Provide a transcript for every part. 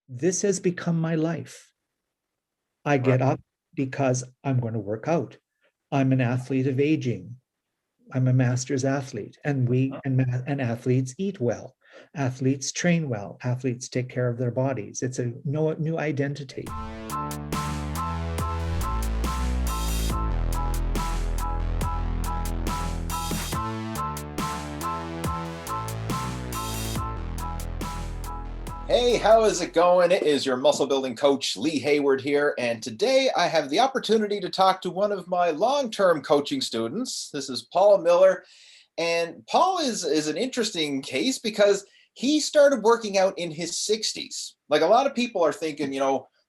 This has become my life. I Right. get up because I'm going to work out. I'm an athlete of aging. I'm a master's athlete, and and athletes eat well. Athletes train well. Athletes take care of their bodies. It's a new identity. Hey, how is it going? It is your muscle building coach, Lee Hayward here. And today I have the opportunity to talk to one of my long-term coaching students. This is Paul Miller. And Paul is an interesting case because he started working out in his 60s. Like a lot of people are thinking,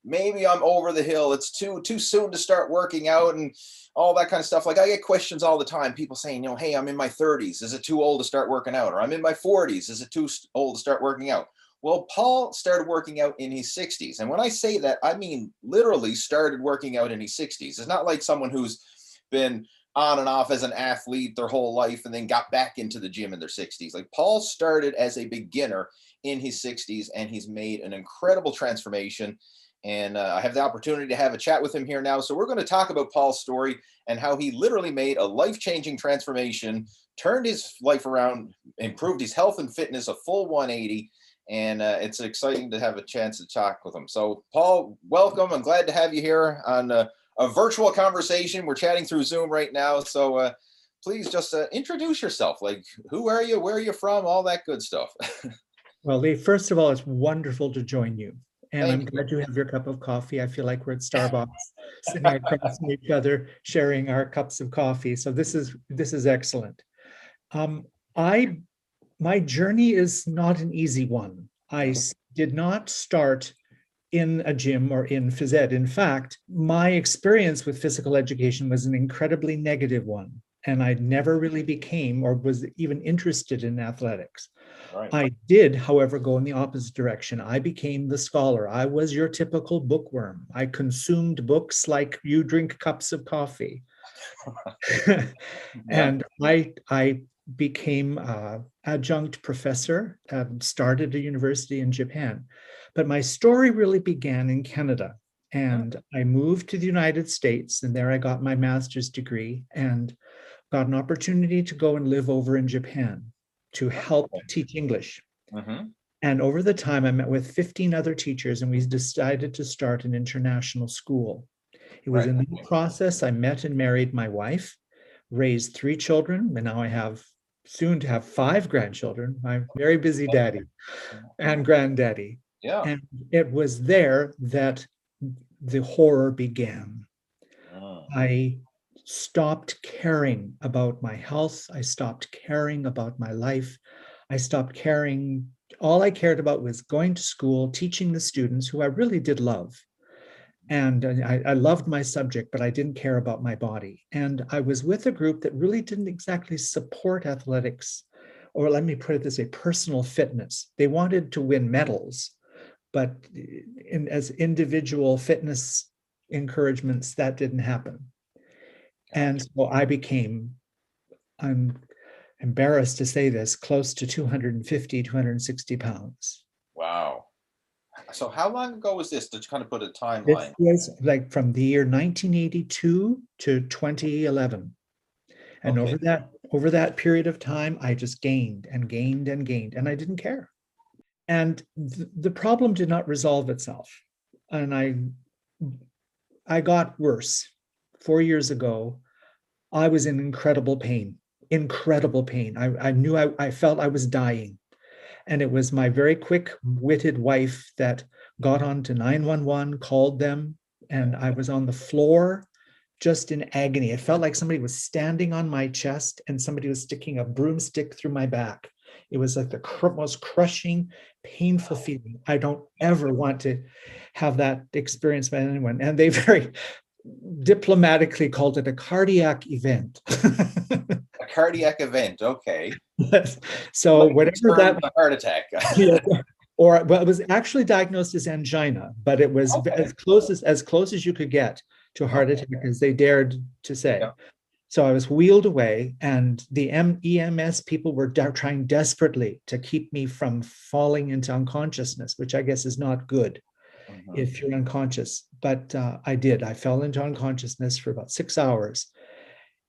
maybe I'm over the hill. It's too soon to start working out and all that kind of stuff. Like I get questions all the time. People saying, hey, I'm in my 30s. Is it too old to start working out? Or I'm in my 40s. Is it too old to start working out? Well, Paul started working out in his 60s. And when I say that, I mean literally started working out in his 60s. It's not like someone who's been on and off as an athlete their whole life and then got back into the gym in their 60s. Like Paul started as a beginner in his 60s and he's made an incredible transformation. And I have the opportunity to have a chat with him here now. So we're going to talk about Paul's story and how he literally made a life-changing transformation, turned his life around, improved his health and fitness a full 180. And it's exciting to have a chance to talk with him. So, Paul, welcome. I'm glad to have you here on a virtual conversation. We're chatting through Zoom right now. So please just introduce yourself. Like, who are you? Where are you from? All that good stuff. Well, Lee, first of all, it's wonderful to join you. And I'm Thank you. glad you have your cup of coffee. I feel like we're at Starbucks, sitting across from each other, sharing our cups of coffee. So this is excellent. Um, I My journey is not an easy one. Did not start in a gym or in phys ed. In fact, my experience with physical education was an incredibly negative one. And I never really became or was even interested in athletics. Right. I did, however, go in the opposite direction. I became the scholar. I was your typical bookworm. I consumed books like you drink cups of coffee. Yeah. And I became adjunct professor, started a university in Japan. But my story really began in Canada. And I moved to the United States, and there I got my master's degree and got an opportunity to go and live over in Japan to help teach English. Mm-hmm. And over the time, I met with 15 other teachers, and we decided to start an international school. It was Right. in the process I met and married my wife, raised 3 children, and now I have soon to have 5 grandchildren. I'm a very busy daddy and granddaddy. Yeah. And it was there that the horror began. Mm. I stopped caring about my health. I stopped caring about my life. I stopped caring. All I cared about was going to school, teaching the students who I really did love. And I loved my subject, but I didn't care about my body. And I was with a group that really didn't exactly support athletics, or let me put it this way, personal fitness. They wanted to win medals, but as individual fitness encouragements, that didn't happen. And so I became, I'm embarrassed to say this, close to 250, 260 pounds. Wow. So how long ago was this to kind of put a This timeline? was like from the year 1982 to 2011. And Okay. over that period of time, I just gained and gained and gained, and I didn't care. And the problem did not resolve itself. And I got worse. 4 years ago, I was in incredible pain, incredible pain. I knew I felt I was dying. And it was my very quick-witted wife that got on to 911, called them, and I was on the floor just in agony. It felt like somebody was standing on my chest and somebody was sticking a broomstick through my back. It was like the most crushing, painful feeling. I don't ever want to have that experience by anyone. And they very diplomatically called it a cardiac event. A cardiac event. Okay. Yes. So Like whatever term that, with a heart attack. yeah, or well, it was actually diagnosed as angina, but it was Okay. as close as you could get to a heart Okay. attack as they dared to say. Yeah. So I was wheeled away, and the EMS people were trying desperately to keep me from falling into unconsciousness, which I guess is not good Mhm. if you're unconscious. But I did. I fell into unconsciousness for about 6 hours.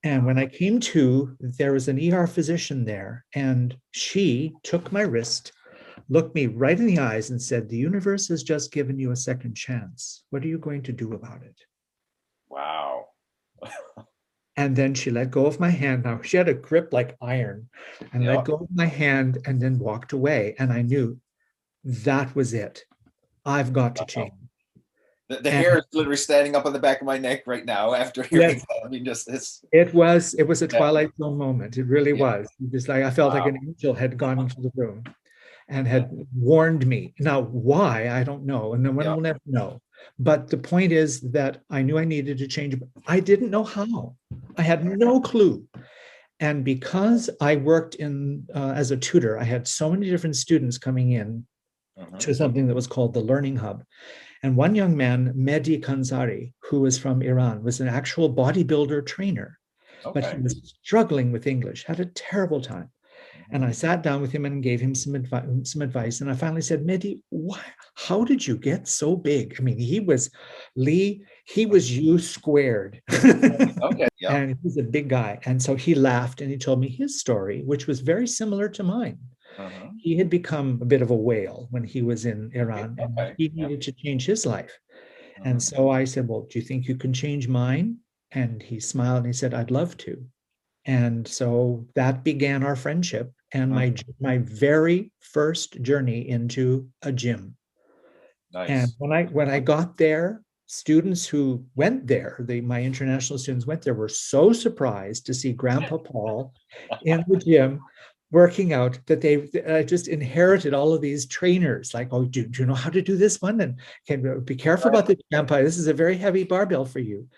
And when I came to, there was an ER physician there, and she took my wrist, looked me right in the eyes, and said, "The universe has just given you a second chance. What are you going to do about it?" Wow. And then she let go of my hand. Now she had a grip like iron, and let Yep. go of my hand and then walked away. And I knew that was it. I've got to Wow. change. The And hair is literally standing up on the back of my neck right now after hearing yes, that. I mean, just it's it was a yeah, Twilight Zone moment. It really yeah. was. Just like I felt like Wow. an angel had gone into the room and Yeah. had warned me. Now, why? I don't know. And no one Yeah. will never know. But the point is that I knew I needed to change. I didn't know how. I had no clue. And because I worked in as a tutor, I had so many different students coming in Mhm. to something that was called the Learning Hub. And one young man, Mehdi Kanzari, who was from Iran, was an actual bodybuilder trainer, but he Okay. was struggling with English, had a terrible time. And Mhm. I sat down with him and gave him some advice. And I finally said, Mehdi, why, how did you get so big? I mean, he was you squared. Okay. Yep. And he's a big guy. And so he laughed and he told me his story, which was very similar to mine. Mhm. He had become a bit of a whale when he was in Iran, and Okay. he Yep. needed to change his life. And Mhm. so I said, "Well, do you think you can change mine?" And he smiled and he said, "I'd love to." And so that began our friendship and Mhm. my very first journey into a gym. And Nice. when I got there, students who went there, my international students went there, were so surprised to see Grandpa Paul in the gym working out that they just inherited all of these trainers. Like, oh, do you know how to do this one? And can be careful about Right. the Grandpa. This is a very heavy barbell for you.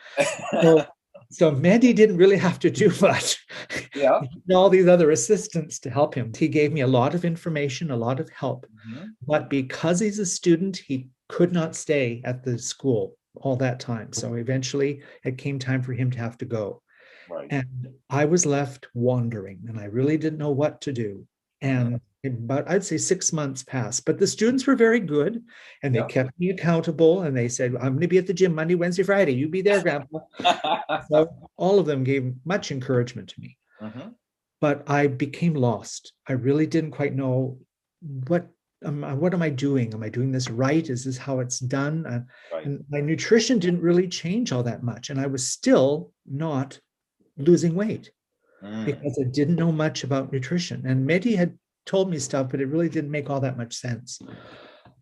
So, so Mandy didn't really have to do much. Yeah. He had all these other assistants to help him. He gave me a lot of information, a lot of help. Mhm. But because he's a student, he could not stay at the school all that time. So eventually it came time for him to have to go. Right. And I was left wandering and I really didn't know what to do. Mhm. And about, I'd say 6 months passed, but the students were very good and they Yep. kept me accountable. And they said, I'm going to be at the gym Monday, Wednesday, Friday. You be there, Grandpa. So all of them gave much encouragement to me, Mhm. but I became lost. I really didn't quite know what what am I doing? Am I doing this right? Is this how it's done? Right. And my nutrition didn't really change all that much, and I was still not losing weight Mm. because I didn't know much about nutrition. And Mehdi had told me stuff, but it really didn't make all that much sense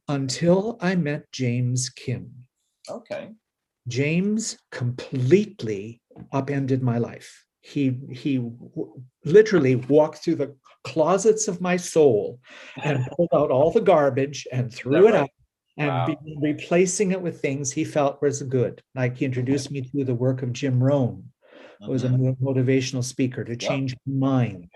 until I met James Kim. Okay. James completely upended my life. He literally walked through the closets of my soul and pulled out all the garbage and Is that threw it right? out and Wow. began replacing it with things he felt was good. Like he introduced me to the work of Jim Rohn, who was a Mhm. motivational speaker to Yep. change my mind.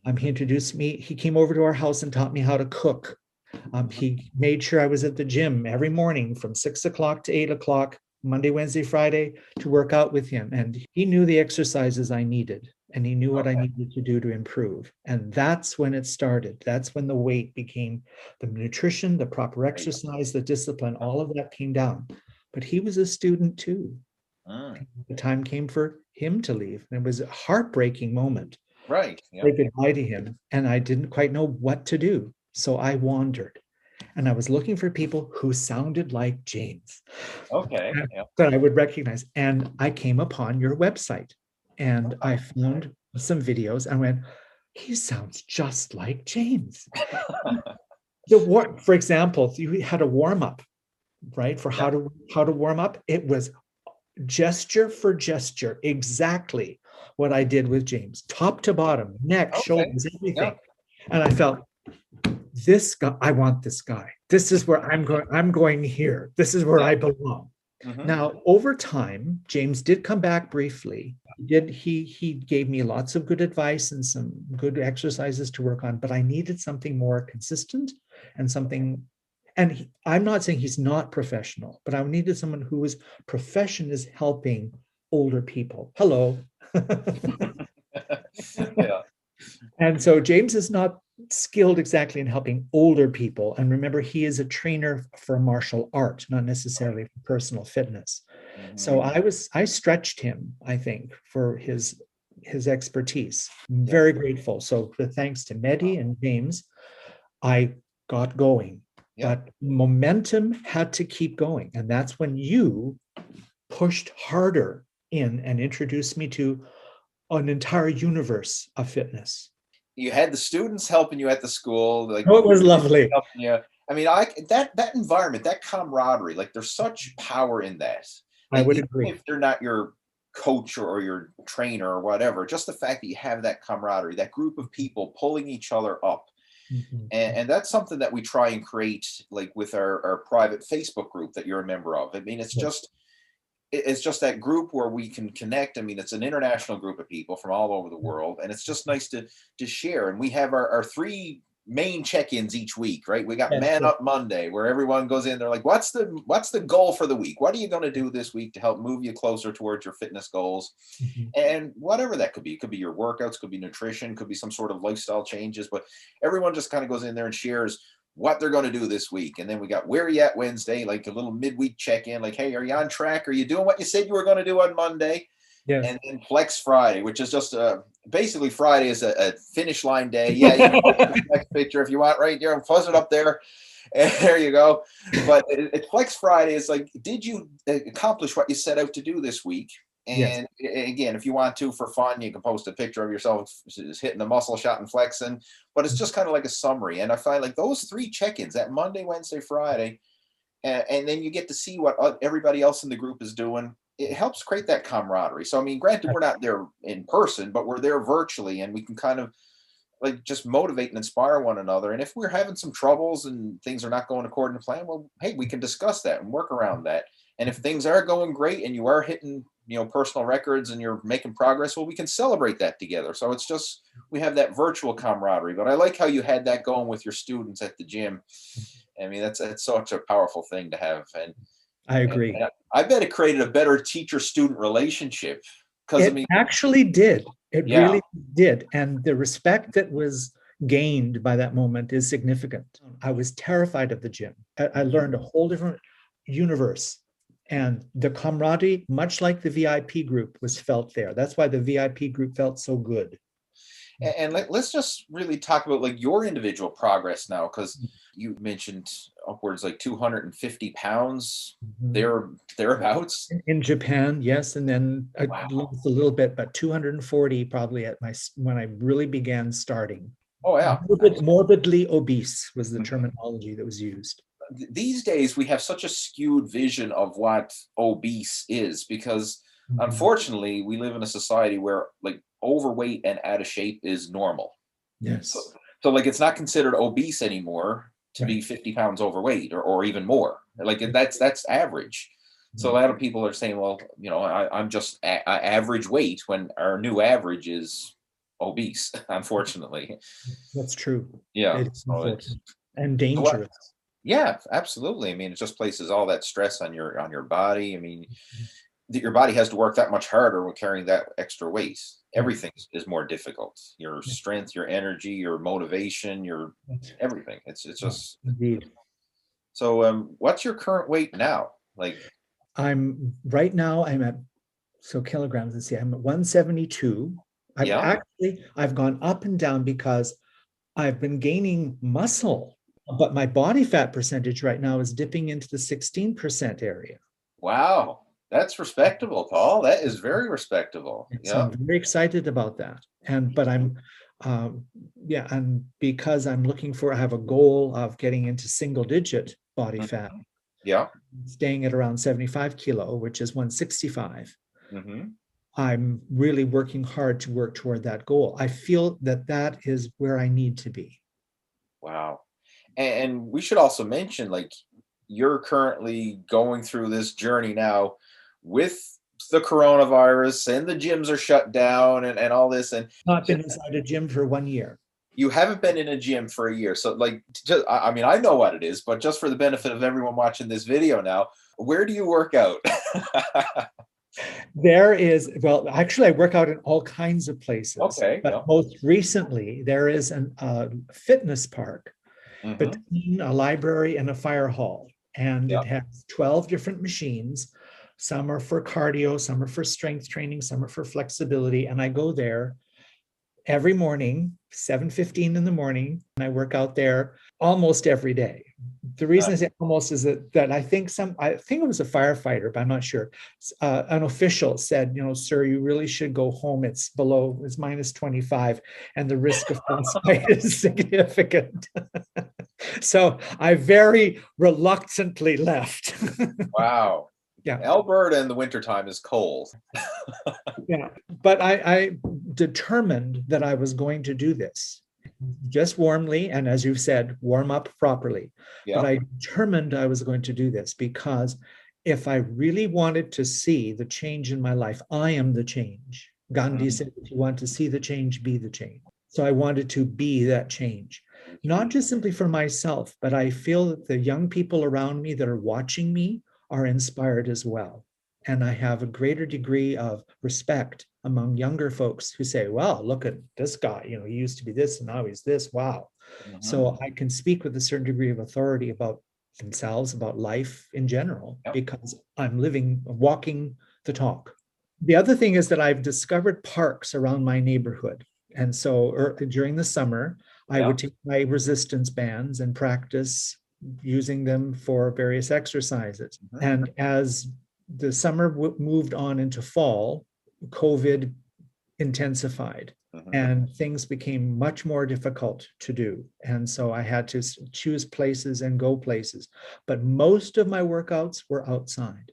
Mhm. He introduced me, he came over to our house and taught me how to cook. Mhm. He made sure I was at the gym every morning from 6 o'clock to 8 o'clock, Monday, Wednesday, Friday, to work out with him. And he knew the exercises I needed and he knew what I Okay. needed to do to improve. And that's when it started. That's when the weight became the nutrition, the proper Right. exercise, the discipline, all of that came down. But he was a student too. Mm. The time came for him to leave. And it was a heartbreaking moment. Right. Say Yep. goodbye to him. And I didn't quite know what to do. So I wandered and I was looking for people who sounded like James Okay. Yep. that I would recognize. And I came upon your website and I Okay. found some videos and went, he sounds just like James. For example, you had a warm up, right? For Yeah. how to warm up. It was gesture for gesture, exactly what I did with James, top to bottom, neck, Okay. shoulders, Yeah. everything. And I felt this guy, I want this guy. This is where I'm going here. This is where Yeah. I belong. Mhm. Now, over time, James did come back briefly. He gave me lots of good advice and some good exercises to work on, but I needed something more consistent and something. And I'm not saying he's not professional, but I needed someone who was profession is helping older people. Hello. Yeah. And so James is not skilled exactly in helping older people. And remember, he is a trainer for martial art, not necessarily for personal fitness. So Mhm. I stretched him, I think, for his expertise. I'm Yeah. very grateful. So with thanks to Mehdi and James, I got going. Yeah. But momentum had to keep going. And that's when you pushed harder in and introduced me to an entire universe of fitness. You had the students helping you at the school, like Oh, it was lovely. helping you. I mean, that environment, that camaraderie, like there's such power in that. I Like would even agree. if they're not your coach or your trainer or whatever, just the fact that you have that camaraderie, that group of people pulling each other up. Mhm. And that's something that we try and create like with our private Facebook group that you're a member of. I mean, Yes. it's just that group where we can connect. I mean, it's an international group of people from all over the world, and it's just nice to share. And we have our three main check-ins each week, right? We got Yes, Man yes. Up Monday, where everyone goes in. They're like, "What's the goal for the week? What are you going to do this week to help move you closer towards your fitness goals?" Mhm. And whatever that could be. It could be your workouts, could be nutrition, could be some sort of lifestyle changes. But everyone just kind of goes in there and shares what they're going to do this week. And then we got Where are you at Wednesday, like a little midweek check-in, like, hey, are you on track? Are you doing what you said you were going to do on Monday? Yes. And then Flex Friday, which is just basically Friday is a finish line day. Yeah, you can post the flex picture if you want, right there, and post it up there. And there you go. But Flex Friday is like, did you accomplish what you set out to do this week? Yes. And again, if you want to for fun, you can post a picture of yourself just hitting the muscle shot and flexing. But it's just kind of like a summary. And I find like those three check-ins, that Monday, Wednesday, Friday, and then you get to see what everybody else in the group is doing. It helps create that camaraderie. So I mean, granted, we're not there in person, but we're there virtually, and we can kind of like just motivate and inspire one another. And if we're having some troubles and things are not going according to plan, well, hey, we can discuss that and work around that. And if things are going great and you are hitting, personal records and you're making progress, well, we can celebrate that together. So it's just we have that virtual camaraderie. But I like how you had that going with your students at the gym. I mean, that's such a powerful thing to have. I agree. And I bet it created a better teacher-student relationship because I It mean, actually did. It yeah. really did. And the respect that was gained by that moment is significant. I was terrified of the gym. I learned a whole different universe. And the camaraderie, much like the VIP group, was felt there. That's why the VIP group felt so good. And let's just really talk about like your individual progress now, because you mentioned upwards like 250 pounds Mhm. there thereabouts. In Japan, yes, and then Wow. a little bit, but 240 probably at my when I really began starting. Oh yeah. Morbidly obese was the Mhm. terminology that was used. These days we have such a skewed vision of what obese is because Mhm. unfortunately we live in a society where like overweight and out of shape is normal. So, Yes, so like it's not considered obese anymore to be right. 50 pounds overweight or even more. Like that's average. So a Mhm. lot of people are saying, well, I'm just average weight when our new average is obese, unfortunately. That's true. Yeah. It is So it's unfortunate and so what dangerous. yeah, absolutely. I mean, it just places all that stress on your body. I mean, that your body has to work that much harder when carrying that extra weight. Yes, Everything is more difficult. Your yes, strength, your energy, your motivation, your yes, everything. It's yes, just indeed. so. What's your current weight now? Like, I'm right now. I'm at so kilograms. Let's see. I'm at 172. yeah, I've gone up and down because I've been gaining muscle, but my body fat percentage right now is dipping into the 16% area. wow, that's respectable, Paul. That is very respectable. So Yeah. I'm very excited about that. But I'm, um, yeah, and because I have a goal of getting into single digit body fat, Mhm. Yeah. staying at around 75 kilo, which is 165. Hmm. I'm really working hard to work toward that goal. I feel that that is where I need to be. Wow. And we should also mention, like, you're currently going through this journey now with the coronavirus and the gyms are shut down and all this. And Not been inside a gym for 1 year. you haven't been in a gym for a year. So, like, just, I mean, I know what it is, but just for the benefit of everyone watching this video now, where do you work out? There is, well, actually, I work out in all kinds of places, Okay. but Yeah. most recently, there is a fitness park Hmm. between a library and a fire hall. And Yeah. it has 12 different machines. Some are for cardio, some are for strength training, some are for flexibility. And I go there every morning, 7:15 in the morning, and I work out there almost every day. The reason I say almost is that I think it was a firefighter, but I'm not sure. An official said, sir, you really should go home. It's minus 25, and the risk of frostbite is significant. So I very reluctantly left. Wow. Yeah. Alberta in the wintertime is cold. Yeah, but I determined that I was going to do this just warmly, and as you've said, warm up properly. But Yeah. I determined I was going to do this because if I really wanted to see the change in my life, I am the change. Gandhi Mhm. said, if you want to see the change, be the change. So I wanted to be that change, not just simply for myself, but I feel that the young people around me that are watching me are inspired as well. And I have a greater degree of respect among younger folks who say, well, look at this guy, he used to be this and now he's this. Wow. Mhm. So I can speak with a certain degree of authority about themselves, about life in general, Yep. because I'm walking the talk. The other thing is that I've discovered parks around my neighborhood. And so during the summer, I Yeah. would take my resistance bands and practice using them for various exercises. Mhm. And as the summer moved on into fall, COVID intensified Mhm. and things became much more difficult to do. And so I had to choose places and go places. But most of my workouts were outside.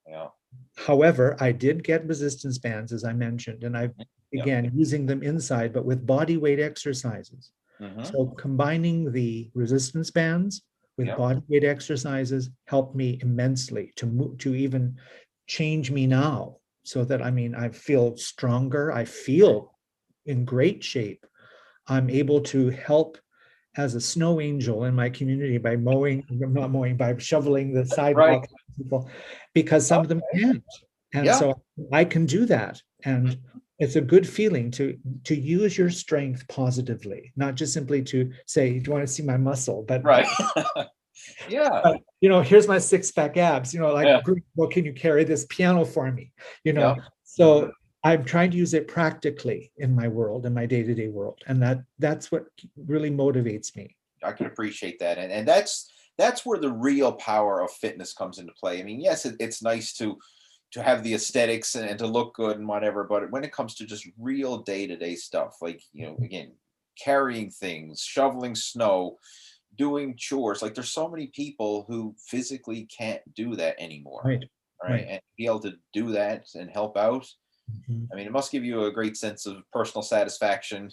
Yeah. However, I did get resistance bands, as I mentioned, and I Yeah. began using them inside, but with body weight exercises. Mhm. So combining the resistance bands with Yeah. body weight exercises helped me immensely to even change me now. So that I feel stronger. I feel in great shape. I'm able to help as a snow angel in my community by not mowing, by shoveling the Right. sidewalk people, because some of them Okay. can't. And Yeah. so I can do that. And it's a good feeling to use your strength positively, not just simply to say, do you want to see my muscle? Right. Yeah. Here's my six-pack abs, like, Yeah. well, can you carry this piano for me? You Yeah. know, Mhm. so I'm trying to use it practically in my world, in my day-to-day world. And that's what really motivates me. I can appreciate that, and that's where the real power of fitness comes into play. I mean, yes, it's nice to have the aesthetics and to look good and whatever, but when it comes to just real day to day stuff, like again, carrying things, shoveling snow, doing chores, like there's so many people who physically can't do that anymore, Right, right? right. And be able to do that and help out. Mhm. I mean, it must give you a great sense of personal satisfaction.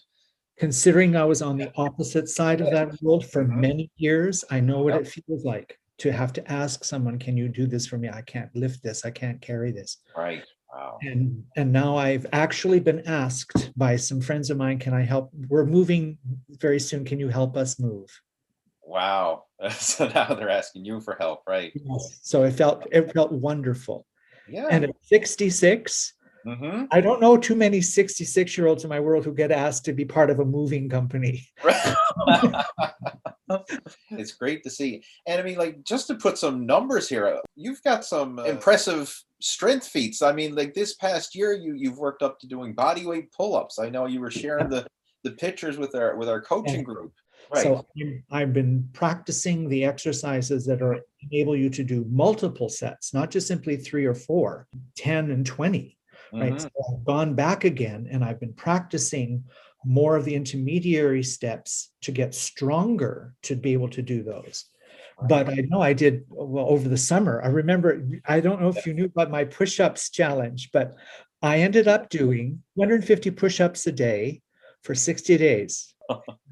Considering I was on the opposite side of that world for Mhm. many years, I know what Yep. it feels like to have to ask someone, can you do this for me? I can't lift this, I can't carry this. Right. Wow. And now I've actually been asked by some friends of mine, can I help? We're moving very soon. Can you help us move? Wow. So now they're asking you for help, right? Yes. So it felt wonderful. And Yeah. at 66, Mhm. I don't know too many 66-year-olds in my world who get asked to be part of a moving company. It's great to see. And I mean, like, just to put some numbers here, you've got some impressive strength feats. I mean, like this past year, you've worked up to doing body weight pull-ups. I know you were sharing the pictures with our Yes. coaching group. Right. So I've been practicing the exercises that Mhm. enable you to do multiple sets, not just simply 3 or 4, 10 and 20, right? So Mhm. I've gone back again and I've been practicing more of the intermediary steps to get stronger to be able to do those. Right. But I know I did well over the summer. I remember, I don't know if you knew about my push-ups challenge, but I ended up doing 250 push-ups a day for 60 days.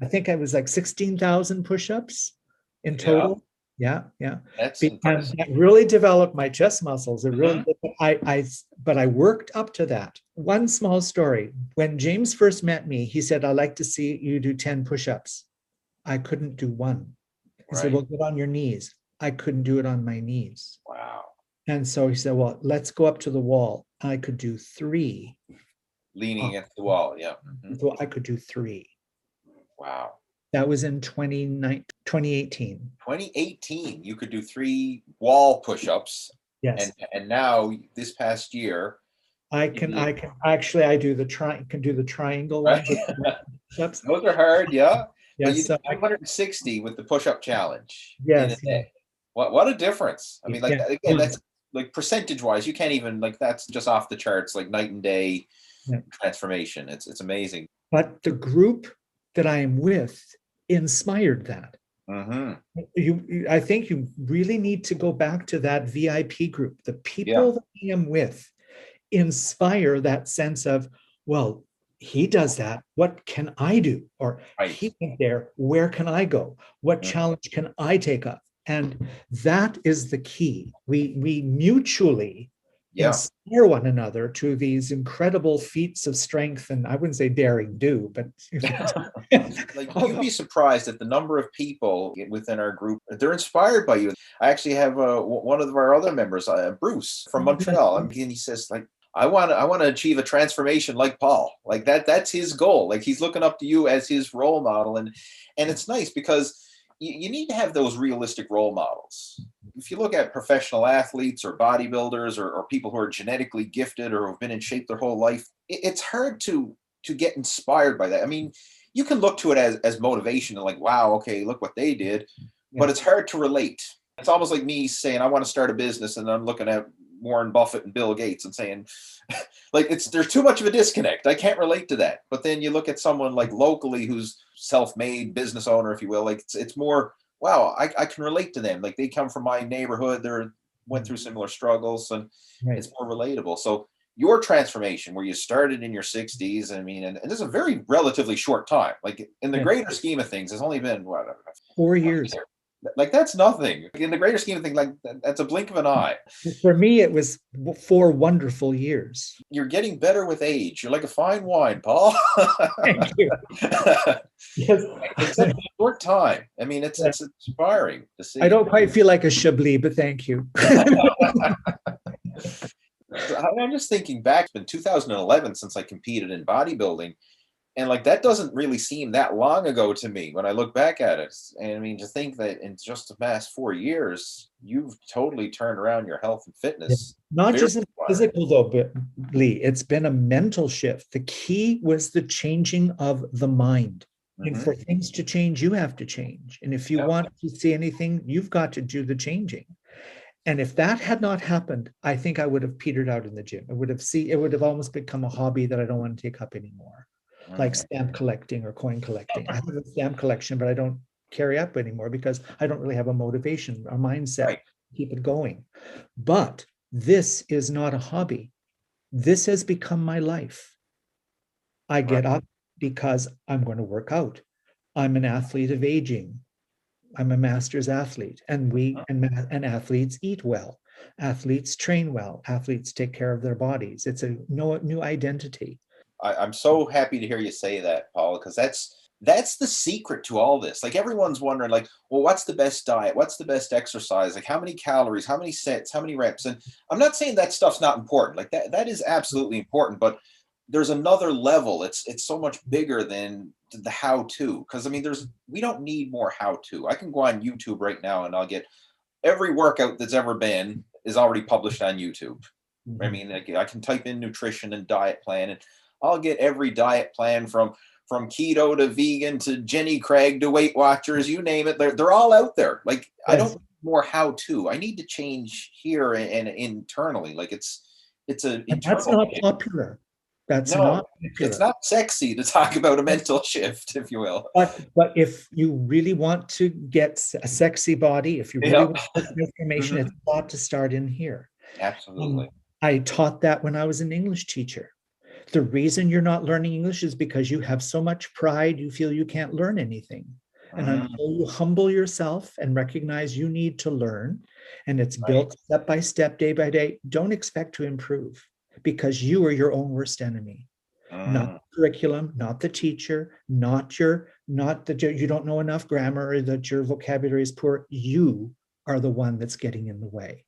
I think I was like 16,000 push-ups in Yeah, total. Yeah, yeah. that's And impressive. that really developed my chest muscles. It really Mhm. did. But I worked up to that. One small story. When James first met me, he said, I'd like to see you do 10 push-ups. I couldn't do one. He said, Right. well, get on your knees. I couldn't do it on my knees. Wow. And so he said, well, let's go up to the wall. I could do 3. Leaning Uh, against the wall. Yeah. so I could do 3. Wow. That was in 2018. 2018, you could do 3 wall push-ups, Yes. and now this past year, you did, I can actually, I do the can do the triangle right? ones with the push-ups. Those are hard, yeah. But you Yes. did 260 with the push-up challenge in a Yes. day. What a difference. I mean, like Yeah. again, that's like percentage-wise, you can't even like that's just off the charts, like night and day Yeah. transformation. It's amazing. But the group that I am with inspired that. Hmm. I think you really need to go back to that VIP group. The Yeah, people that I am with inspire that sense of, well, he does that. What can I do? Or right. he went there. Where can I go? What Mhm. challenge can I take up? And that is the key. We mutually Yeah. inspire one another to these incredible feats of strength, and I wouldn't say daring do, but Like you'd be surprised at the number of people within our group. They're inspired by you. I actually have one of our other members, Bruce from Montreal. And he says like, I want to achieve a transformation like Paul. Like that's his goal. Like he's looking up to you as his role model. And it's nice because you need to have those realistic role models. If you look at professional athletes or bodybuilders or people who are genetically gifted or have been in shape their whole life, it's hard to get inspired by that. I mean, you can look to it as motivation and like, wow, okay, look what they did, but Yeah. it's hard to relate. It's almost like me saying I want to start a business and I'm looking at Warren Buffett and Bill Gates and saying, like, there's too much of a disconnect. I can't relate to that. But then you look at someone like locally who's self-made business owner, if you will, like it's more, wow, I can relate to them. Like they come from my neighborhood, they're went through similar struggles, and Right. it's more relatable. So your transformation where you started in your 60s, I mean, and this is a very relatively short time. Like in the Yeah. greater scheme of things, it's only been what, 4 years. like that's nothing. In the greater scheme of things, like that's a blink of an eye. For me, it was 4 wonderful years. You're getting better with age. You're like a fine wine, Paul. Thank you. Yes. In such a short time. I mean, it's inspiring to see. I don't quite feel like a Chablis, but thank you. I'm just thinking back, it's been 2011 since I competed in bodybuilding. And like that doesn't really seem that long ago to me when I look back at it. And I mean, to think that in just the past 4 years, you've totally turned around your health and fitness. Not Very just in inspiring. physical, though, but Lee, it's been a mental shift. The key was the changing of the mind. And Mhm. for things to change, you have to change. And if you Yeah. want to see anything, you've got to do the changing. And if that had not happened, I think I would have petered out in the gym. It would have almost become a hobby that I don't want to take up anymore, like Mhm. stamp collecting or coin collecting. I have a stamp collection, but I don't carry up anymore because I don't really have a motivation, a mindset Right. to keep it going. But this is not a hobby. This has become my life. I Right. get up because I'm going to work out. I'm an athlete of aging. I'm a master's athlete, and and athletes eat well. Athletes train well. Athletes take care of their bodies. It's a new identity. I'm so happy to hear you say that, Paula, because that's the secret to all this. Like everyone's wondering, like, well, what's the best diet? What's the best exercise? Like how many calories, how many sets, how many reps? And I'm not saying that stuff's not important. Like that is absolutely important, but there's another level. It's so much bigger than the how to. Because I mean, we don't need more how to. I can go on YouTube right now and I'll get every workout that's ever been is already published on YouTube. I Mhm. mean, like, I can type in nutrition and diet plan, and I'll get every diet plan from keto to vegan to Jenny Craig to Weight Watchers, you name it. They're all out there. Like I don't Yes, need more how to. I need to change here and internally. Like it's an and that's internal not change. popular. That's No, not it's popular. not sexy to talk about a mental shift, if you will. But if you really want to get a sexy body, if you really Yeah. want transformation, it's Mhm. got to start in here. Absolutely. I taught that when I was an English teacher. The reason you're not learning English is because you have so much pride, you feel you can't learn anything. And Mm, until you humble yourself and recognize you need to learn, and it's right. built step by step, day by day, don't expect to improve because you are your own worst enemy. Not Mm, the curriculum, not the teacher, not that you don't know enough grammar or that your vocabulary is poor. You are the one that's getting in the way.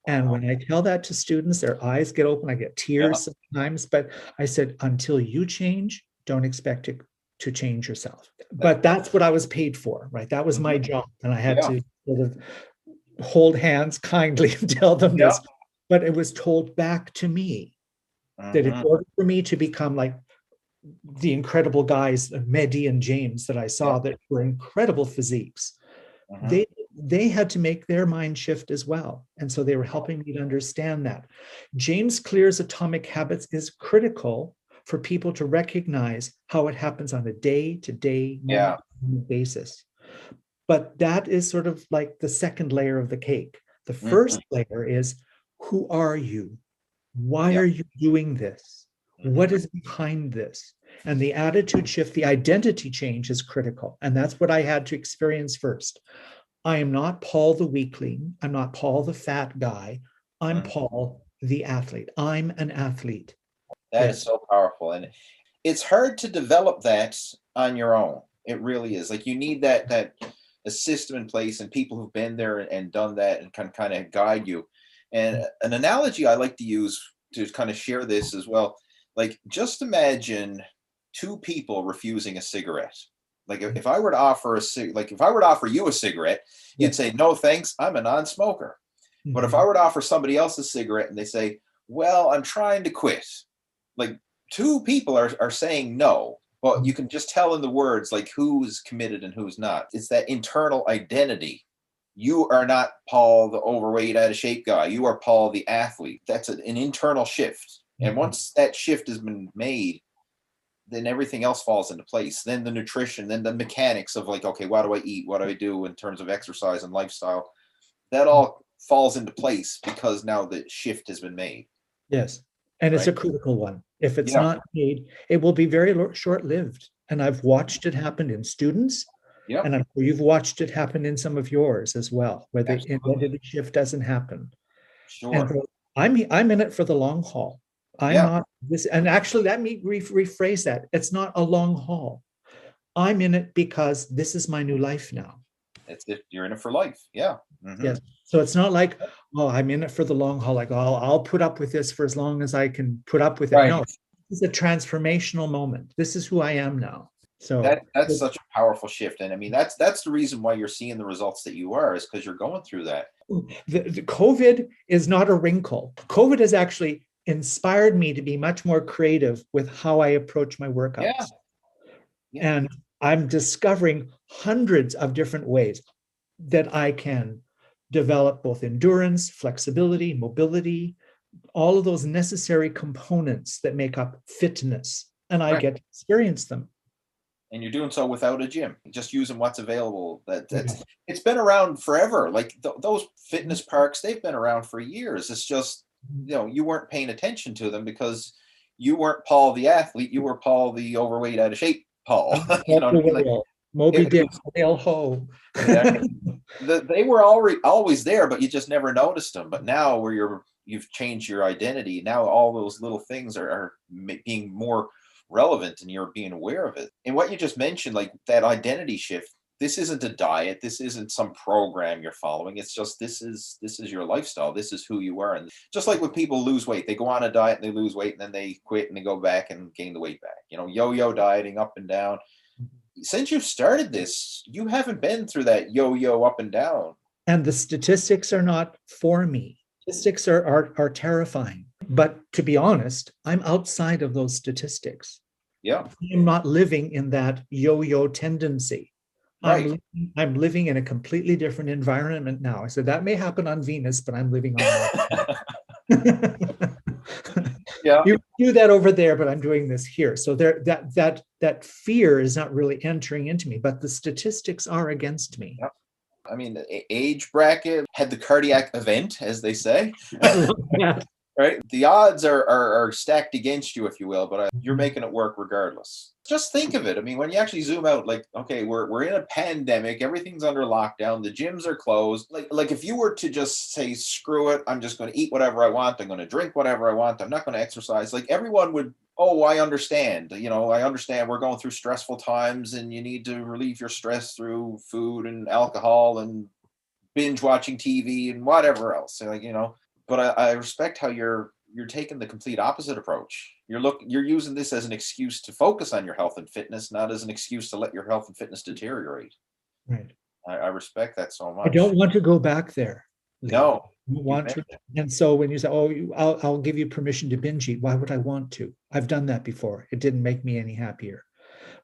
And Wow. when I tell that to students, their eyes get open. I get Yeah. tears sometimes, but I said, until you change, don't expect to change yourself. That, But that's what I was paid for, right? That was my mhm. job. And I had Yeah. to sort of hold hands kindly and tell them Yeah. this. But it was told back to me that in Hmm. order for me to become like the incredible guys, Mehdi and James, that I Yeah. saw that were incredible physiques, Hmm. they had to make their mind shift as well. And so they were helping me to understand that. James Clear's Atomic Habits is critical for people to recognize how it happens on a day-to-day, Yeah. moment basis. But that is sort of like the second layer of the cake. The Hmm. first layer is, who are you? Why Yeah. are you doing this? Hmm. What is behind this? And the attitude shift, the identity change is critical. And that's what I had to experience first. I am not Paul the weakling. I'm not Paul the fat guy. I'm Hmm. Paul the athlete. I'm an athlete. That is Yes. so powerful. And it's hard to develop that on your own. It really is. Like you need that a system in place and people who've been there and done that and can kind of guide you. And an analogy I like to use to kind of share this as well, like just imagine two people refusing a cigarette. Like if I were to offer like if I were to offer you a cigarette, you'd Yes. say, no, thanks, I'm a non-smoker. But if I Mhm. were to offer somebody else a cigarette and they say, well, I'm trying to quit, like two people are saying no, but you can just tell in the words like who's committed and who's not. It's that internal identity. You are not Paul the overweight out of shape guy, you are Paul the athlete. That's an internal shift, and Mhm. once that shift has been made, then everything else falls into place. Then the nutrition, then the mechanics of like, okay, what do I eat, what do I do in terms of exercise and lifestyle, that all falls into place because now the shift has been made. Yes. And it's Right. a critical one. If it's Yeah. not made, it will be very short-lived. And I've watched it happen in students, Yep. and I'm sure you've watched it happen in some of yours as well, where the Absolutely. identity shift doesn't happen. And Sure. so I'm in it for the long haul. I'm Yeah. not this, and actually, let me rephrase that. It's not a long haul. I'm in it because this is my new life now. It's it. You're in it for life. Yeah. Hmm. Yes. So it's not like, oh, I'm in it for the long haul. Like, oh, I'll put up with this for as long as I can put up with it. Right. No, this is a transformational moment. This is who I am now. So That's such a powerful shift, and I mean that's the reason why you're seeing the results that you are, is because you're going through that. the COVID is not a wrinkle. COVID has actually inspired me to be much more creative with how I approach my Yeah. workouts. Yeah. And I'm discovering hundreds of different ways that I can develop both endurance, flexibility, mobility, all of those necessary components that make up fitness. And I Right. get to experience them. And you're doing so without a gym, just using what's available. That's Yes. it's been around forever. Like those fitness parks, they've been around for years. It's just, you weren't paying attention to them because you weren't Paul the athlete. You were Paul the overweight out of shape Paul. You know what I mean? Like Moby it Dick, was whale ho. exactly. They were always there, but you just never noticed them. But now, where you've changed your identity, now all those little things are being more relevant, and you're being aware of it. And what you just mentioned, like that identity shift, this isn't a diet. This isn't some program you're following. It's just this is your lifestyle. This is who you are. And just like when people lose weight, they go on a diet and they lose weight, and then they quit and they go back and gain the weight back. Yo-yo dieting up and down. Since you've started this, you haven't been through that yo-yo up and down. And the statistics are not for me. Statistics are terrifying. But to be honest, I'm outside of those statistics. Yeah, I'm not living in that yo-yo tendency. right. I'm living in a completely different environment now. I said that may happen on Venus, but I'm living on Mars. Yeah, You do that over there, but I'm doing this here. So there, that fear is not really entering into me, but the statistics are against me. yeah. I mean, the age bracket had the cardiac event, as they say. I love that. Right? The odds are stacked against you, if you will, but you're making it work regardless. Just think of it. I mean, when you actually zoom out, like, okay, we're in a pandemic, everything's under lockdown, the gyms are closed. Like if you were to just say, screw it, I'm just going to eat whatever I want, I'm going to drink whatever I want, I'm not going to exercise. Like everyone would, oh, I understand. I understand we're going through stressful times, and you need to relieve your stress through food and alcohol and binge watching TV and whatever else. Like. but I respect how you're taking the complete opposite approach. You're using this as an excuse to focus on your health and fitness, not as an excuse to let your health and fitness deteriorate. Right. I respect that so I much. don't want to go back there, Lee. No, I don't you've want to. mentioned. And so when you say, "Oh, I'll give you permission to binge eat," why would I want to? I've done that before. It didn't make me any happier.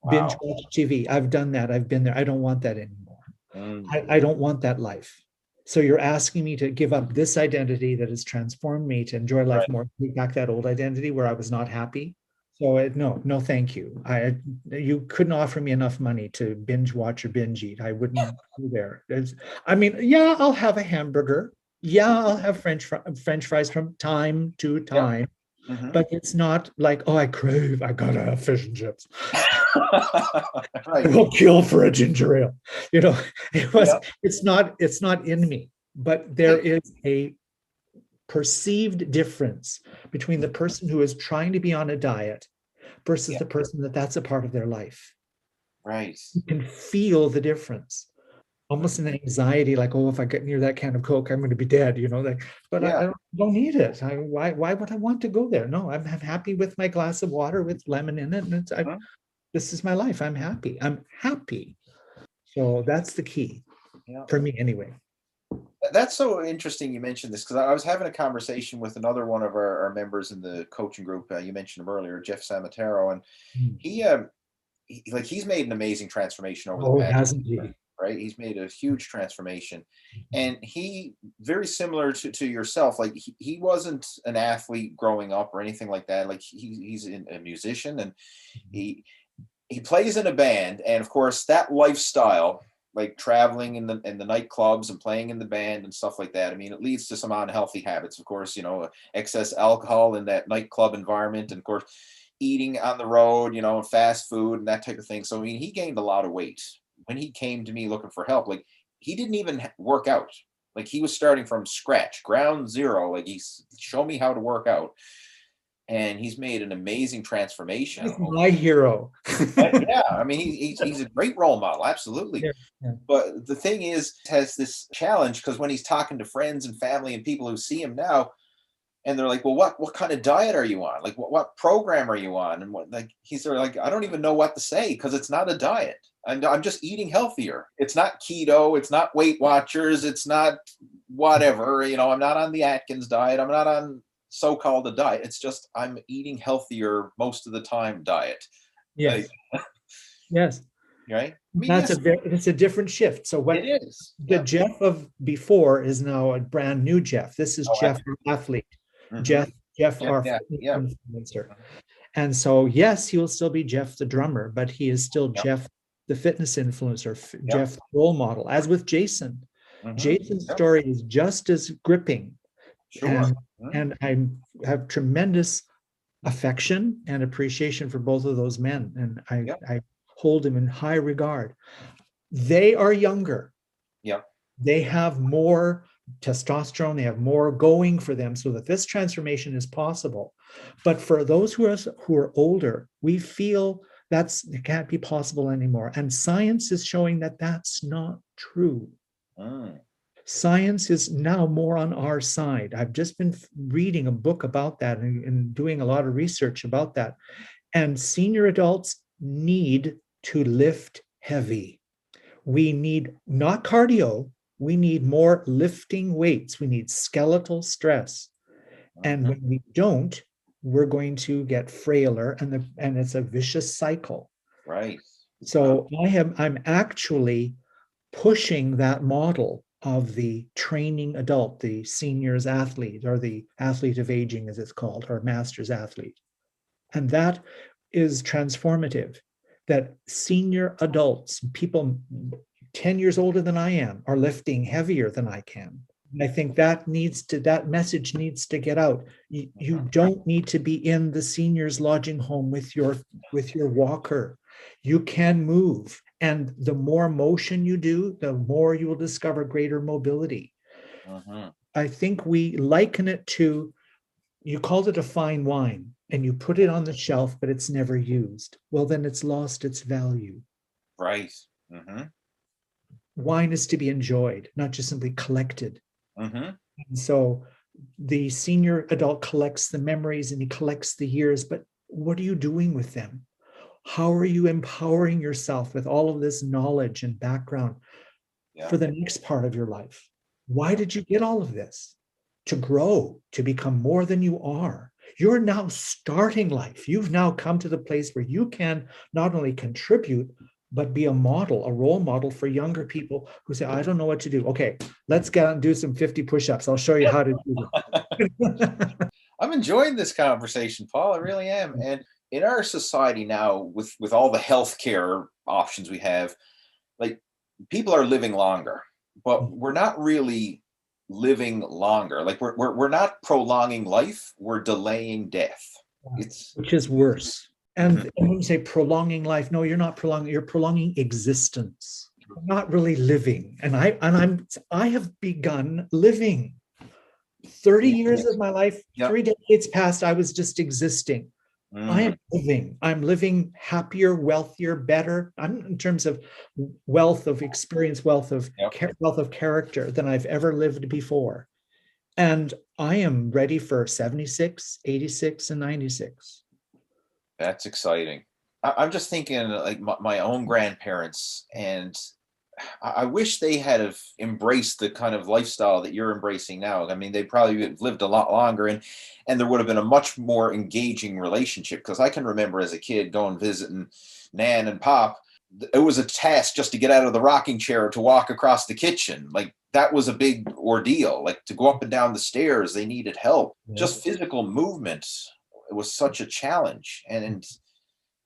Binge Wow. watch TV. I've done that. I've been there. I don't want that anymore. Mm, I don't want that life. So you're asking me to give up this identity that has transformed me to enjoy life right. more, take back that old identity where I was not happy. So no, thank you. You couldn't offer me enough money to binge watch or binge eat. I wouldn't do there. I mean, yeah, I'll have a hamburger. Yeah, I'll have French fries from time to Yep. time, Hmm. but it's not like, oh, I gotta have fish and chips. I Right. will kill for a ginger ale. You know, Yep. it's not in me, but there Hey, is a perceived difference between the person who is trying to be on a diet versus yeah. the person that's a part of their life. Right. You can feel the difference. Almost an anxiety, like, oh, if I get near that can of Coke, I'm going to be dead, like, but Yeah. I don't need it. Why would I want to go there? No, I'm happy with my glass of water with lemon in it. And Mhm. this is my life. I'm happy. I'm happy. So that's the key Yeah. for me anyway. That's so interesting you mentioned this because I was having a conversation with another one of our members in the coaching group. You mentioned him earlier, Jeff Samatero, and Mm. he, like he's made an amazing transformation over the Oh, past hasn't year, he? right? He's made a huge transformation, and he very similar to yourself. Like he wasn't an athlete growing up or anything like that. Like he's a musician, and he he plays in a band, and of course that lifestyle, like traveling in the nightclubs and playing in the band and stuff like that, I mean, it leads to some unhealthy habits, of course, excess alcohol in that nightclub environment, and of course eating on the road, and fast food and that type of thing. So I mean, he gained a lot of weight when he came to me looking for help. Like he didn't even work out. Like he was starting from scratch, ground zero. Like he's show me how to work out, and he's made an amazing transformation. He's my hero. Yeah, I mean, he's a great role model, absolutely. Yeah, yeah. But the thing is, has this challenge because when he's talking to friends and family and people who see him now, and they're like, "Well, what kind of diet are you on? Like, what program are you on?" And what like he's sort of like, "I don't even know what to say because it's not a diet. I'm just eating healthier. It's not keto. It's not Weight Watchers. It's not whatever. I'm not on the Atkins diet. I'm not on so-called a diet. It's just I'm eating healthier most of the time diet." Like, Yes, yes. right? I mean, yes, It's a different shift. So it what is. the Yep. Jeff of before is now a brand new Jeff. This is Oh, Jeff athlete, mhm. Jeff, Jeff Yep, our yeah, yeah. influencer. Mhm. And so yes, he will still be Jeff the drummer, but he is still Yep, Jeff the fitness influencer, yep. Jeff the role model. As with Jason, Mhm. Jason's Yep. story is just as gripping, Sure. and Mhm. and I have tremendous affection and appreciation for both of those men, and Yep, I hold them in high regard. They are younger. yep. They have more testosterone. They have more going for them, so that this transformation is possible. But for those who are older, we feel it can't be possible anymore. And science is showing that that's not true. Mm. Science is now more on our side. I've just been reading a book about that and doing a lot of research about that. And senior adults need to lift heavy. We need not cardio, we need more lifting weights. We need skeletal stress. And Mhm. when we don't, we're going to get frailer, and it's a vicious cycle. Right. Wow. So I'm actually pushing that model of the training adult, the seniors athlete, or the athlete of aging, as it's called, or master's athlete. And that is transformative. That senior adults, people 10 years older than I am, are lifting heavier than I can. And I think that message needs to get out. You Mhm. don't need to be in the seniors lodging home with your walker. You can move. And the more motion you do, the more you will discover greater mobility. Mhm. I think we liken it to, you called it a fine wine and you put it on the shelf, but it's never used. Well, then it's lost its value. Right. Mhm. Wine is to be enjoyed, not just simply collected. Mhm. And so the senior adult collects the memories and he collects the years, but what are you doing with them? How are you empowering yourself with all of this knowledge and background for the next part of your life? Why did you get all of this? To grow, to become more than you are. You're now starting life. You've now come to the place where you can not only contribute, but be a model, a role model for younger people who say, I don't know what to do. Okay, let's get out and do some 50 push-ups. I'll show you how to do it. I'm enjoying this conversation, Paul. I really am. And in our society now, with all the healthcare options we have, like, people are living longer, but we're not really living longer. Like, we're not prolonging life, we're delaying death. Which is worse. And when you say prolonging life, no, you're not prolonging, you're prolonging existence. You're not really living. And I have begun living. 30 years of my life, 3 decades past, I was just existing. I am living. I'm living happier, wealthier, better. I'm in terms of wealth of experience, wealth of character than I've ever lived before. And I am ready for 76, 86, and 96. That's exciting. I'm just thinking, like, my own grandparents, and I wish they had have embraced the kind of lifestyle that you're embracing now. I mean, they probably have lived a lot longer, and there would have been a much more engaging relationship. Because I can remember as a kid going visiting Nan and Pop. It was a task just to get out of the rocking chair to walk across the kitchen. Like, that was a big ordeal. Like, to go up and down the stairs, they needed help. Just physical movement, it was such a challenge. And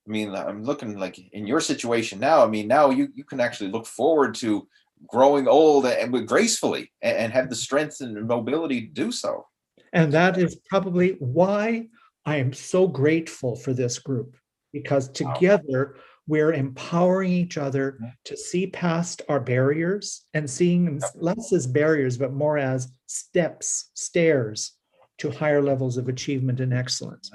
I mean, I'm looking, like, in your situation now, I mean, now you can actually look forward to growing old and gracefully and have the strength and mobility to do so. And that is probably why I am so grateful for this group, because together we're empowering each other to see past our barriers and seeing them less as barriers, but more as stairs to higher levels of achievement and excellence.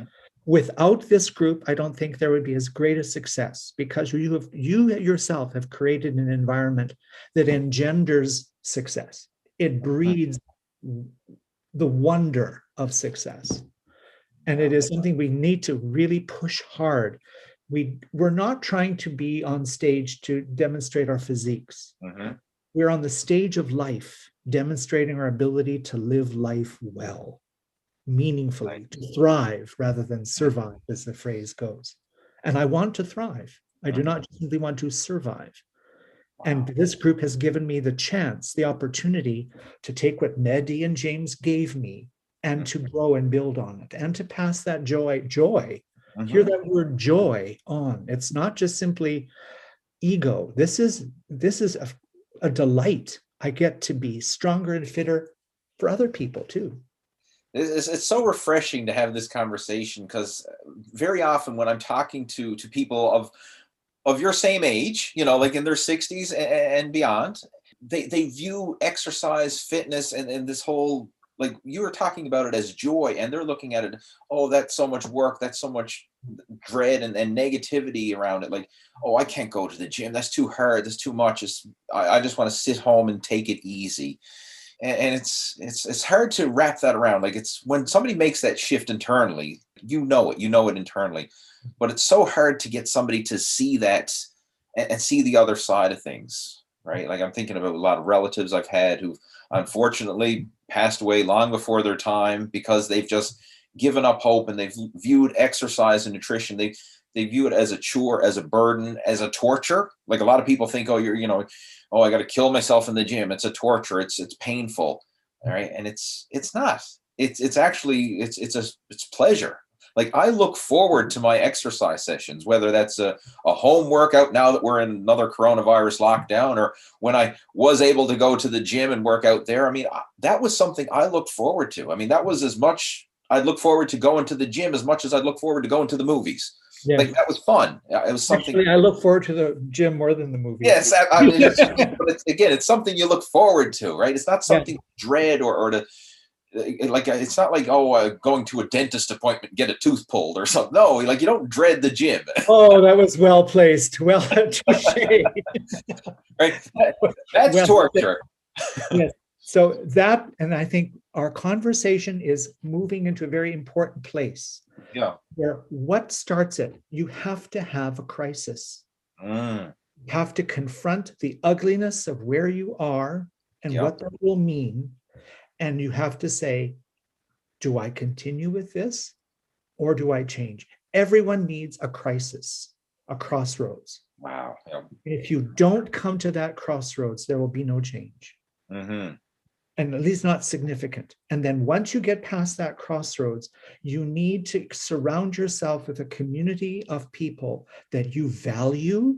Without this group, I don't think there would be as great a success, because you yourself have created an environment that engenders success. It breeds the wonder of success. And it is something we need to really push hard. We're not trying to be on stage to demonstrate our physiques. We're on the stage of life, demonstrating our ability to live life well, meaningfully, to thrive rather than survive, as the phrase goes. And I want to thrive. I do not simply want to survive. And this group has given me the chance, the opportunity to take what Mehdi and James gave me and to grow and build on it and to pass that joy, hear that word joy on. It's not just simply ego. This is a delight. I get to be stronger and fitter for other people too. It's so refreshing to have this conversation, because very often when I'm talking to people of your same age, you know, like in their 60s and beyond, they view exercise, fitness, and this whole, like you were talking about it, as joy, and they're looking at it, oh, that's so much work, that's so much dread and negativity around it. Like, oh, I can't go to the gym, that's too hard, that's too much. I just want to sit home and take it easy. And it's hard to wrap that around. Like, it's when somebody makes that shift internally, you know it internally, but it's so hard to get somebody to see that and see the other side of things, right? Like, I'm thinking about a lot of relatives I've had who've unfortunately passed away long before their time because they've just given up hope, and they've viewed exercise and nutrition. They view it as a chore, as a burden, as a torture. Like, a lot of people think, oh, I got to kill myself in the gym. It's a torture. It's painful. All right. And it's not. It's actually it's pleasure. Like, I look forward to my exercise sessions, whether that's a home workout now that we're in another coronavirus lockdown, or when I was able to go to the gym and work out there. I mean, that was something I looked forward to. I mean, that was as much I'd look forward to going to the gym as much as I'd look forward to going to the movies. Yeah. Like, that was fun. It was something. Actually, I look forward to the gym more than the movies. Yes, I mean, it's something you look forward to, right? It's not something to dread or to, like, it's not like, going to a dentist appointment, get a tooth pulled or something. No, like, you don't dread the gym. Oh, that was well placed. Well, touche. Right? That's well, torture. Yes. So that, and I think our conversation is moving into a very important place Yeah. where what starts it? You have to have a crisis. Mm, You have to confront the ugliness of where you are and yep. what that will mean. And you have to say, do I continue with this or do I change? Everyone needs a crisis, a crossroads. Wow. Yep. If you don't come to that crossroads, there will be no change, Mm-hmm. and at least not significant. And then once you get past that crossroads, you need to surround yourself with a community of people that you value,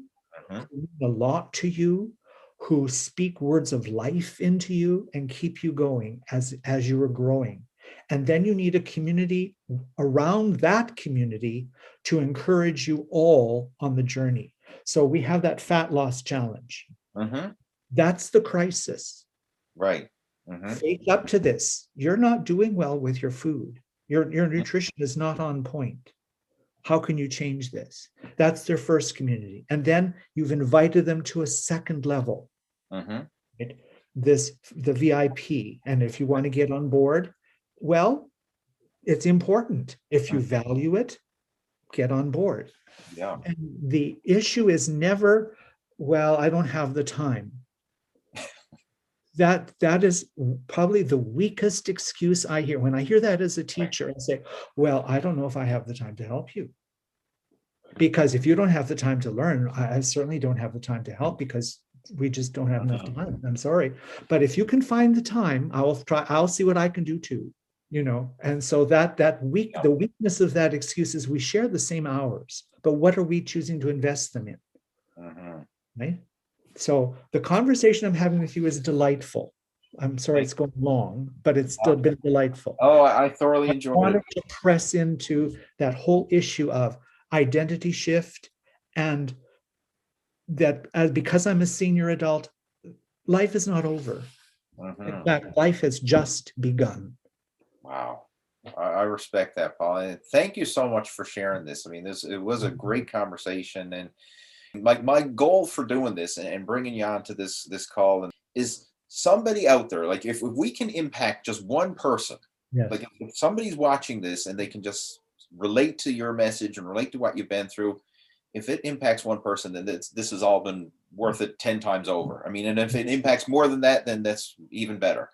Mm-hmm. who mean a lot to you, who speak words of life into you and keep you going as you are growing. And then you need a community around that community to encourage you all on the journey. So we have that fat loss challenge. Mm-hmm. That's the crisis. Right. Mm-hmm. Face up to this. You're not doing well with your food. Your nutrition is not on point. How can you change this? That's their first community. And then you've invited them to a second level, Mm-hmm. right? The VIP. And if you want to get on board, well, it's important. If you value it, get on board. Yeah. And the issue is never, well, I don't have the time. That is probably the weakest excuse I hear. When I hear that as a teacher, I say, well, I don't know if I have the time to help you. Because if you don't have the time to learn, I certainly don't have the time to help, because we just don't have enough time. I'm sorry. But if you can find the time, I'll see what I can do too. And so the weakness of that excuse is we share the same hours, but what are we choosing to invest them in? Mm-hmm. Right? So the conversation I'm having with you is delightful. I'm sorry it's going long, but it's still been delightful. Oh, I thoroughly I enjoyed wanted it. to press into that whole issue of identity shift, and that because I'm a senior adult, life is not over. In Mm-hmm. fact, life has just begun. Wow. I respect that, Paul. And thank you so much for sharing this. I mean, it was a great conversation, and my goal for doing this and bringing you on to this call is somebody out there. Like if we can impact just one person, Yes. like if somebody's watching this and they can just relate to your message and relate to what you've been through, if it impacts one person, then this has all been worth it 10 times over. I mean, and if it impacts more than that, then that's even better.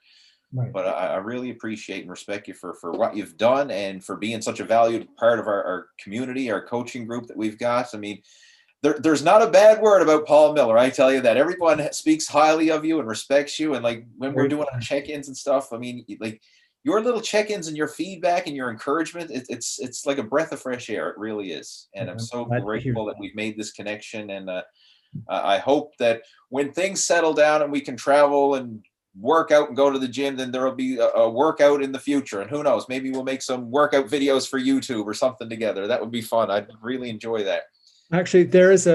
Right. But I really appreciate and respect you for what you've done and for being such a valued part of our community, our coaching group that we've got. I mean, there's not a bad word about Paul Miller. I tell you that everyone speaks highly of you and respects you. And like when we're Very doing our check-ins and stuff, I mean, like your little check-ins and your feedback and your encouragement, it's like a breath of fresh air. It really is. And I'm so glad to hear grateful that that. we've made this connection. And I hope that when things settle down and we can travel and work out and go to the gym, then there will be a workout in the future. And who knows, maybe we'll make some workout videos for YouTube or something together. That would be fun. I'd really enjoy that. Actually, there is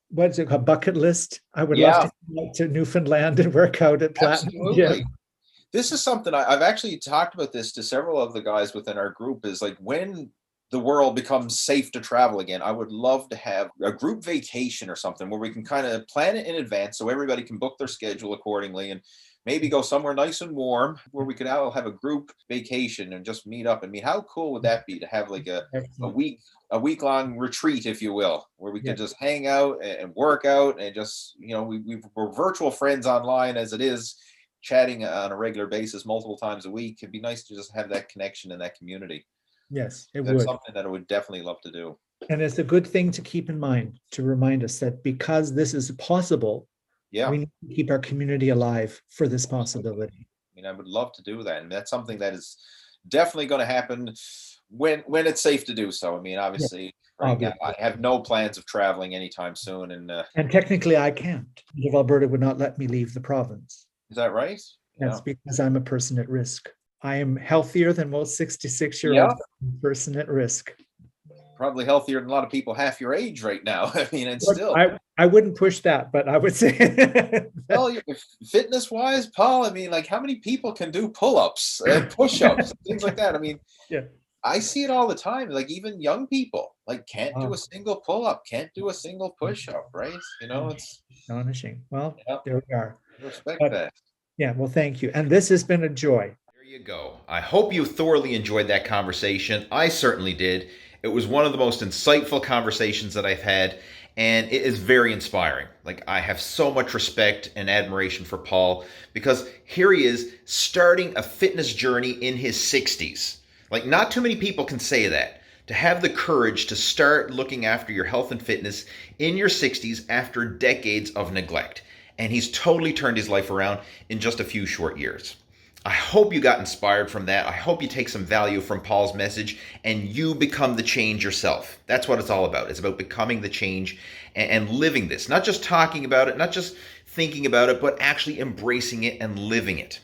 what's it called, bucket list. I would love Yeah, to come out to Newfoundland and work out at Platinum. absolutely. Yeah. This is something I've actually talked about this to several of the guys within our group, is like when the world becomes safe to travel again, I would love to have a group vacation or something where we can kind of plan it in advance so everybody can book their schedule accordingly, and maybe go somewhere nice and warm where we could all have a group vacation and just meet up. I mean, how cool would that be to have like a Excellent. week long retreat, if you will, where we Yeah. could just hang out and work out and just, we're virtual friends online as it is, chatting on a regular basis multiple times a week. It'd be nice to just have that connection and that community. Yes, it That's would. something that I would definitely love to do. And it's a good thing to keep in mind, to remind us that because this is possible, Yeah. we need to keep our community alive for this possibility. I mean, I would love to do that. And that's something that is definitely going to happen when it's safe to do so. I mean, obviously, right now, I have no plans of traveling anytime soon. And technically, I can't. If Alberta would not let me leave the province. Is that right? That's because I'm a person at risk. I am healthier than most 66-year-old person at risk. Probably healthier than a lot of people half your age right now. I mean, and still. I wouldn't push that, but I would say. Well, fitness wise, Paul, I mean, like how many people can do pull-ups and push-ups and things like that? I mean, yeah. I see it all the time. Like even young people like can't do a single pull-up, can't do a single push-up, right? It's astonishing. Well, yeah, there we are. respect But that. Yeah, well, thank you. And this has been a joy. There you go. I hope you thoroughly enjoyed that conversation. I certainly did. It was one of the most insightful conversations that I've had, and it is very inspiring. Like, I have so much respect and admiration for Paul because here he is starting a fitness journey in his 60s. Like, not too many people can say that. To have the courage to start looking after your health and fitness in your 60s after decades of neglect. And he's totally turned his life around in just a few short years. I hope you got inspired from that. I hope you take some value from Paul's message and you become the change yourself. That's what it's all about. It's about becoming the change and living this, not just talking about it, not just thinking about it, but actually embracing it and living it.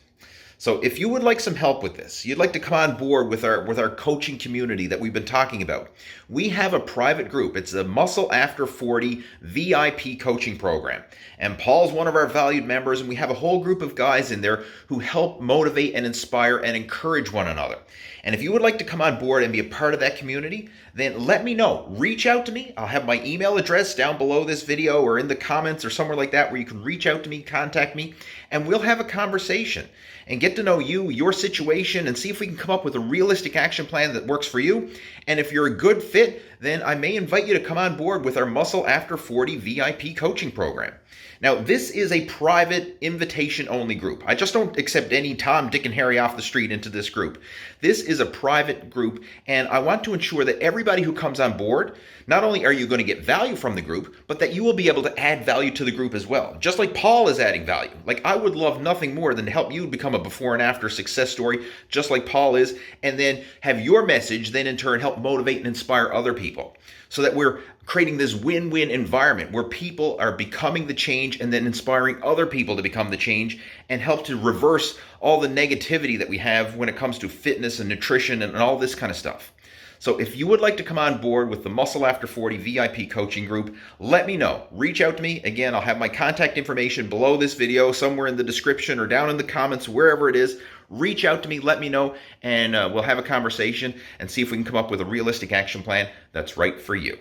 So if you would like some help with this, you'd like to come on board with our coaching community that we've been talking about, we have a private group. It's the Muscle After 40 VIP coaching program. And Paul's one of our valued members, and we have a whole group of guys in there who help motivate and inspire and encourage one another. And if you would like to come on board and be a part of that community, then let me know. Reach out to me. I'll have my email address down below this video or in the comments or somewhere like that where you can reach out to me, contact me, and we'll have a conversation and get to know you, your situation, and see if we can come up with a realistic action plan that works for you. And if you're a good fit, then I may invite you to come on board with our Muscle After 40 VIP coaching program. Now, this is a private invitation-only group. I just don't accept any Tom, Dick, and Harry off the street into this group. This is a private group, and I want to ensure that everybody who comes on board, not only are you going to get value from the group, but that you will be able to add value to the group as well. Just like Paul is adding value. Like, I would love nothing more than to help you become a before and after success story, just like Paul is, and then have your message then in turn help motivate and inspire other people. So that we're creating this win-win environment where people are becoming the change and then inspiring other people to become the change and help to reverse all the negativity that we have when it comes to fitness and nutrition and all this kind of stuff. So if you would like to come on board with the Muscle After 40 VIP coaching group, let me know. Reach out to me. Again, I'll have my contact information below this video, somewhere in the description or down in the comments, wherever it is. Reach out to me, let me know, and we'll have a conversation and see if we can come up with a realistic action plan that's right for you.